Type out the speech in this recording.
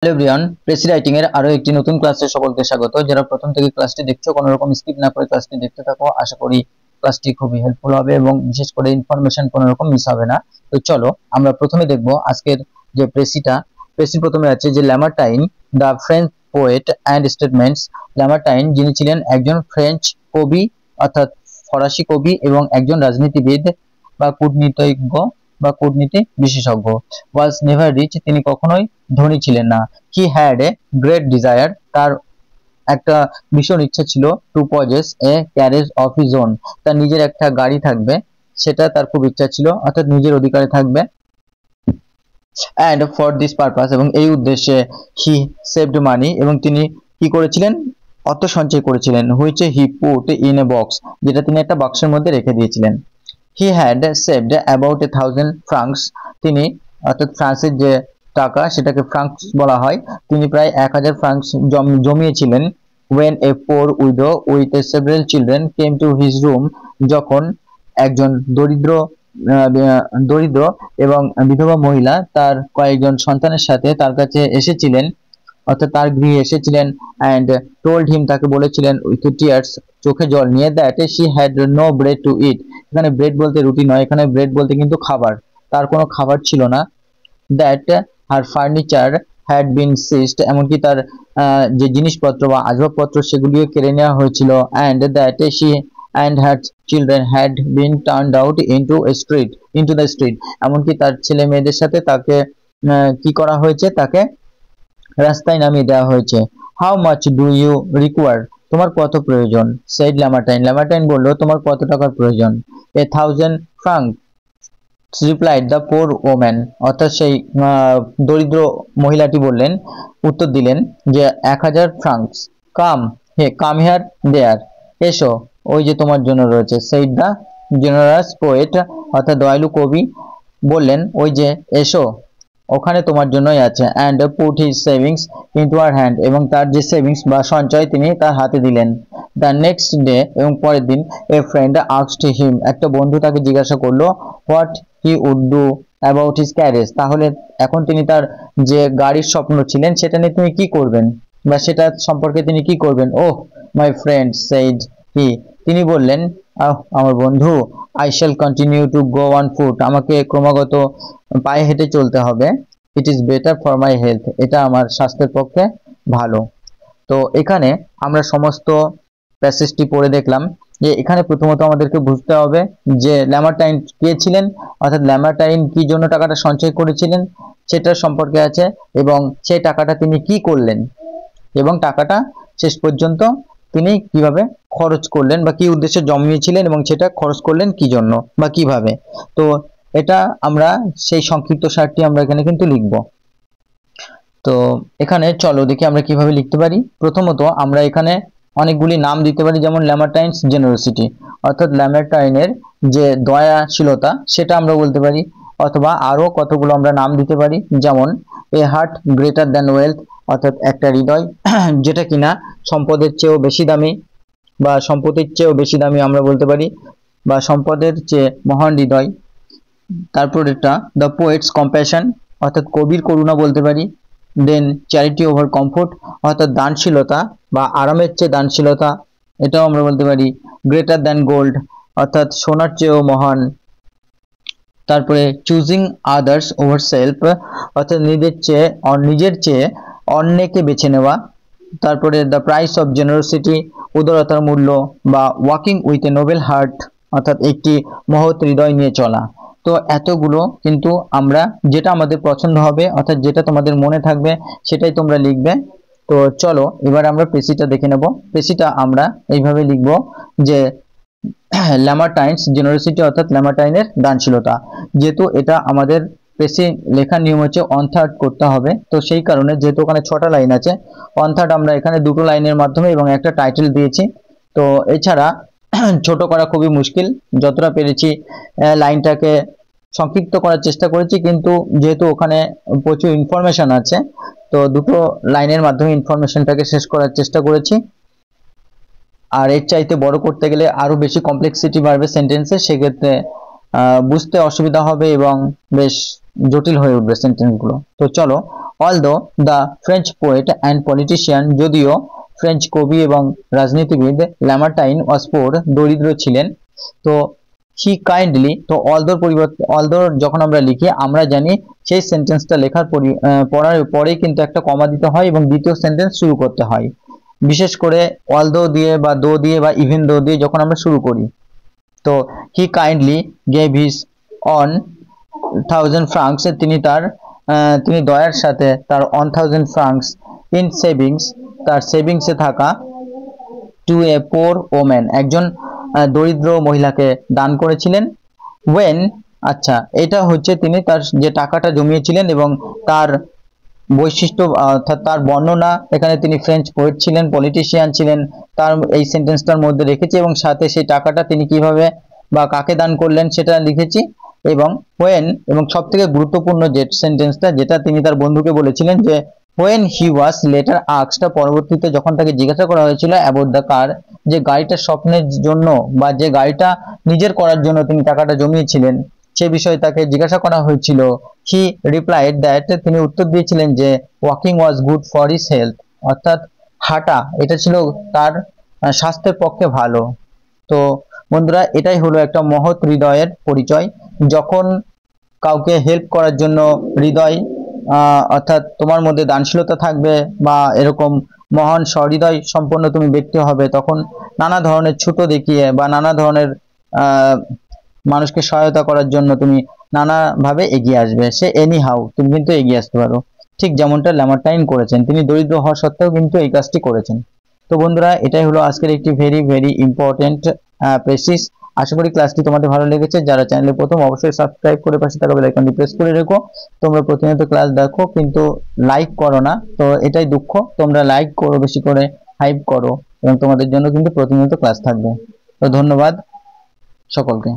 Hello everyone, precis writing এর আরো একটি নতুন ক্লাসে সকলকে স্বাগত। যারা প্রথম থেকে ক্লাসটি দেখছো, কোনো রকম স্কিপ না করে ক্লাসটি দেখতে থাকো। আশা করি ক্লাসটি খুবই হেল্পফুল হবে এবং বিশেষ করে ইনফরমেশন কোনো রকম মিস হবে না। তো চলো আমরা প্রথমে দেখব আজকের যে প্রেসি প্রথমে আছে যে Lamartine, the French poet and statements. Lamartine যিনি ছিলেন একজন ফ্রেঞ্চ কবি অর্থাৎ ফরাসি কবি এবং একজন রাজনীতিবিদ বা কূটনীতি বিশেষজ্ঞ। ওয়াজ নেভার রিচ, তিনি কখনোই ধনী ছিলেন না। He had a great desire, তার একটা ভীষণ ইচ্ছা ছিল, to possess a carriage of his own, তার নিজের একটা গাড়ি থাকবে, সেটা তার খুব ইচ্ছা ছিল, অর্থাৎ নিজের অধিকারে থাকবে। অ্যান্ড ফর দিস পারপাস, এবং এই উদ্দেশ্যে হি সেভড মানি, এবং তিনি কি করেছিলেন, অর্থ সঞ্চয় করেছিলেন। Which he put in a box, যেটা তিনি একটা বাক্সের মধ্যে রেখে দিয়েছিলেন। He had saved about 1000 francs, তিনি অর্থাৎ ফ্রান্সের যে টাকা সেটাকে ফ্রাঙ্কস বলা হয়, তিনি প্রায় 1000 francs জমিয়েছিলেন। when a poor widow with several children came to his room, যখন একজন দরিদ্র এবং বিধবা মহিলা তার কয়েকজন সন্তানের সাথে তার কাছে এসেছিলেন, অর্থাৎ তার গৃহে এসেছিলেন। and told him, তাকে বলেছিলেন with tears, চোখে জল নিয়ে, that she had no bread to eat, এখানে ব্রেড বলতে রুটি নয়, এখানে ব্রেড বলতে কিন্তু খাবার, তার কোনো খাবার ছিল না। that her furniture had been seized, এমনকি তার যে জিনিসপত্র বা আসবাবপত্র সেগুলিও কেড়ে নেওয়া হয়েছিল। and that she and her children had been turned out into the street, এমনকি তার ছেলে মেয়েদের সাথে তাকে কি করা হয়েছে, তাকে রাস্তায় নামিয়ে দেওয়া হয়েছে। How much do you require, তোমার কত প্রয়োজন? said ল্যামার্টাইন বলল, তোমার কত টাকার প্রয়োজন? 1000 francs replied the poor woman, অর্থাৎ সেই দরিদ্র মহিলাটি বললেন, উত্তর দিলেন যে 1000 ফ্রাঙ্কস। কাম হিয়ার দেয়ার, এসো, ওই যে তোমার জন্য রয়েছে। said the generous poet, অর্থাৎ দয়ালু কবি বললেন, ওই যে এসো, ওখানে তোমার জন্যই আছে। and put his savings into her hand, এবং তার যে সেভিংস বা সঞ্চয় তিনি তার হাতে দিলেন। the next day, এবং পরের দিন, a friend asked him, একটা বন্ধু তাকে জিজ্ঞাসা করলো, what he would do about his carriage, তাহলে এখন তিনি তার যে গাড়ির স্বপ্ন ছিলেন সেটা নিয়ে তিনি কি করবেন বা সেটা সম্পর্কে তিনি কি করবেন। oh my friend, said he, তিনি বললেন, আমার বন্ধু, I shall continue to go on foot, আমাকে ক্রমাগত পায়ে হেঁটে চলতে হবে। it is better for my health, এটা আমার স্বাস্থ্যের পক্ষে ভালো। তো এখানে আমরা সমস্ত প্যাসেজটি পড়ে দেখলাম যে এখানে প্রথমত আমাদেরকে বুঝতে হবে যে ল্যামার্টাইন কে ছিলেন, অর্থাৎ ল্যামার্টাইন কি জন্য টাকাটা সঞ্চয় করেছিলেন সেটার সম্পর্কে আছে, এবং সেই টাকাটা তিনি কি করলেন এবং টাকাটা শেষ পর্যন্ত তিনি কিভাবে খরচ করলেন বা কি উদ্দেশ্যে জমিয়েছিলেন এবং সেটা খরচ করলেন কি জন্য বা কিভাবে। তো এটা আমরা সেই সংক্ষিপ্ত সারটি আমরা এখানে কিন্তু লিখব। তো এখানে চলো দেখি আমরা কিভাবে লিখতে পারি। প্রথমত আমরা এখানে অনেকগুলি নাম দিতে পারি, যেমন ল্যামার্টাইনস জেনারোসিটি, অর্থাৎ ল্যামার্টাইনের যে দয়াশীলতা সেটা আমরা বলতে পারি, অথবা আরো কতগুলো আমরা নাম দিতে পারি, যেমন এ হার্ট গ্রেটার দ্যান ওয়েলথ, অর্থাৎ একটা হৃদয় যেটা কিনা সম্পদের চেয়েও বেশি দামি বা সম্পত্তির চেয়েও বেশি দামি আমরা বলতে পারি, বা সম্পদের চেয়ে মহান হৃদয়। তারপর এটা দ্য পোয়েটস কম্প্যাশন, অর্থাৎ কবির করুণা বলতে পারি। দেন চ্যারিটি ওভার কমফোর্ট, অর্থাৎ দানশীলতা বা আরামের চেয়ে দানশীলতা, এটাও আমরা বলতে পারি। গ্রেটার দ্যান গোল্ড, অর্থাৎ সোনার চেয়েও মহান। তারপরে চুজিং আদার্স ওভার সেলফ, অর্থাৎ নিজের চেয়ে অন্যকে বেছে নেওয়া। তারপরে দ্য প্রাইস অফ জেনারোসিটি, উদারতার মূল্য, বা walking with a Nobel heart, অর্থাৎ একটি মহৎ হৃদয় নিয়ে চলা। তো এতগুলো কিন্তু আমরা যেটা আমাদের পছন্দ হবে, অর্থাৎ যেটা তোমাদের মনে থাকবে সেটাই তোমরা লিখবে। তো চলো এবার আমরা প্রেসিটা দেখে নেব। প্রেসিটা আমরা এইভাবে লিখব যে ল্যামার্টাইনস জেনারোসিটি, অর্থাৎ ল্যামার্টাইনের দানশীলতা। যেহেতু এটা আমাদের প্রেসি লেখার নিয়ম হচ্ছে 1/3 করতে হবে, তো সেই কারণে যেহেতু ওখানে 6টা লাইন আছে, 1/3 আমরা এখানে 2টো লাইনের মাধ্যমে এবং একটা টাইটেল দিয়েছি। তো এছাড়া ছোট করা খুবই মুশকিল, যতটা পেরেছি লাইনটাকে সংক্ষিপ্ত করার চেষ্টা করেছি, কিন্তু যেহেতু ওখানে প্রচুর ইনফরমেশন আছে তো 2টো লাইনের মাধ্যমে ইনফরমেশনটাকে শেষ করার চেষ্টা করেছি। আর এর চাইতে বড় করতে গেলে আরো বেশি কমপ্লেক্সিটি বাড়বে সেন্টেন্সে, সেক্ষেত্রে বুঝতে অসুবিধা হবে এবং বেশ জটিল হয়ে উঠবে সেন্টেন্সগুলো। তো চলো although the French poet and politician, যদিও ফ্রেঞ্চ কবি এবং রাজনীতিবিদ ল্যামার্টাইন ওয়াজ পোর, দরিদ্র ছিলেন। তো হি কাইন্ডলি, তো অলদোর পরিবর্তে অলদোর যখন আমরা লিখি আমরা জানি সেই সেন্টেন্সটা লেখার পড়ার পরেই কিন্তু একটা কমা দিতে হয় এবং দ্বিতীয় সেন্টেন্স শুরু করতে হয়, বিশেষ করে অলদো দিয়ে বা দো দিয়ে বা ইভেন দো দিয়ে যখন আমরা শুরু করি। তো হি কাইন্ডলি গেভ হিজ 1000 francs, তিনি দয়ার সাথে তার 1000 francs ইন সেভিংস, তার সেভিংসে থাকা, টু এ পোর ওম্যান, একজন দরিদ্র মহিলাকে দান করেছিলেন। ওয়েন, আচ্ছা এটা হচ্ছে তিনি তার যে টাকাটা জমিয়েছিলেন এবং তার বৈশিষ্ট্য অর্থাৎ তার বর্ণনা, এখানে তিনি ফ্রেঞ্চ পোয়েট ছিলেন, পলিটিশিয়ান ছিলেন, তার এই সেন্টেন্সটার মধ্যে রেখেছি এবং সাথে সেই টাকাটা তিনি কিভাবে বা কাকে দান করলেন সেটা লিখেছি। এবং হোয়েন, এবং সব থেকে গুরুত্বপূর্ণ যে সেন্টেন্সটা যেটা তিনি তার বন্ধুকে বলেছিলেন যে when he was letter asked, পরবর্তীতে যখন তাকে জিজ্ঞাসা করা হয়েছিল অ্যাবাউট দ্য কার, যে গাড়িটা স্বপ্নের জন্য বা যে গাড়িটা নিজের করার জন্য তিনি টাকাটা জমিয়েছিলেন সে বিষয়ে তাকে জিজ্ঞাসা করা হয়েছিল, হি রিপ্লাইড দ্যাট, তিনি উত্তর দিয়েছিলেন যে walking was good for his health, অর্থাৎ হাঁটা এটা ছিল তার স্বাস্থ্যের পক্ষে ভালো। তো বন্ধুরা এটাই হলো একটা মহৎ হৃদয়ের পরিচয়, যখন কাউকে হেল্প করার জন্য হৃদয় অর্থাৎ তোমার মধ্যে দানশীলতা থাকবে বা এরকম মহান সহৃদয় সম্পন্ন তুমি ব্যক্তি হবে, তখন নানা ধরনের ছোট দেখিয়ে বা নানা ধরনের মানুষকে সহায়তা করার জন্য তুমি নানাভাবে এগিয়ে আসবে, সে এনি হাউ তুমি কিন্তু এগিয়ে আসতে পারো, ঠিক যেমনটা ল্যামার্টাইন করেছেন, তিনি দরিদ্র হওয়া সত্ত্বেও কিন্তু এই কাজটি করেছেন। তো বন্ধুরা এটাই হলো আজকের একটি ভেরি ভেরি ইম্পর্টেন্ট প্রেসিস। আশা করি ক্লাসটি তোমাদের ভালো লেগেছে। যারা চ্যানেলে প্রথম অবশ্যই সাবস্ক্রাইব করে পাশে থাকা বেল আইকনটি প্রেস করে রেখো। তোমরা প্রতিনিয়ত ক্লাস দেখো কিন্তু লাইক করো না, তো এটাই দুঃখ। তোমরা লাইক করো, বেশি করে হাইপ করো এবং তোমাদের জন্য কিন্তু প্রতিনিয়ত ক্লাস থাকবে। তো ধন্যবাদ সকলকে।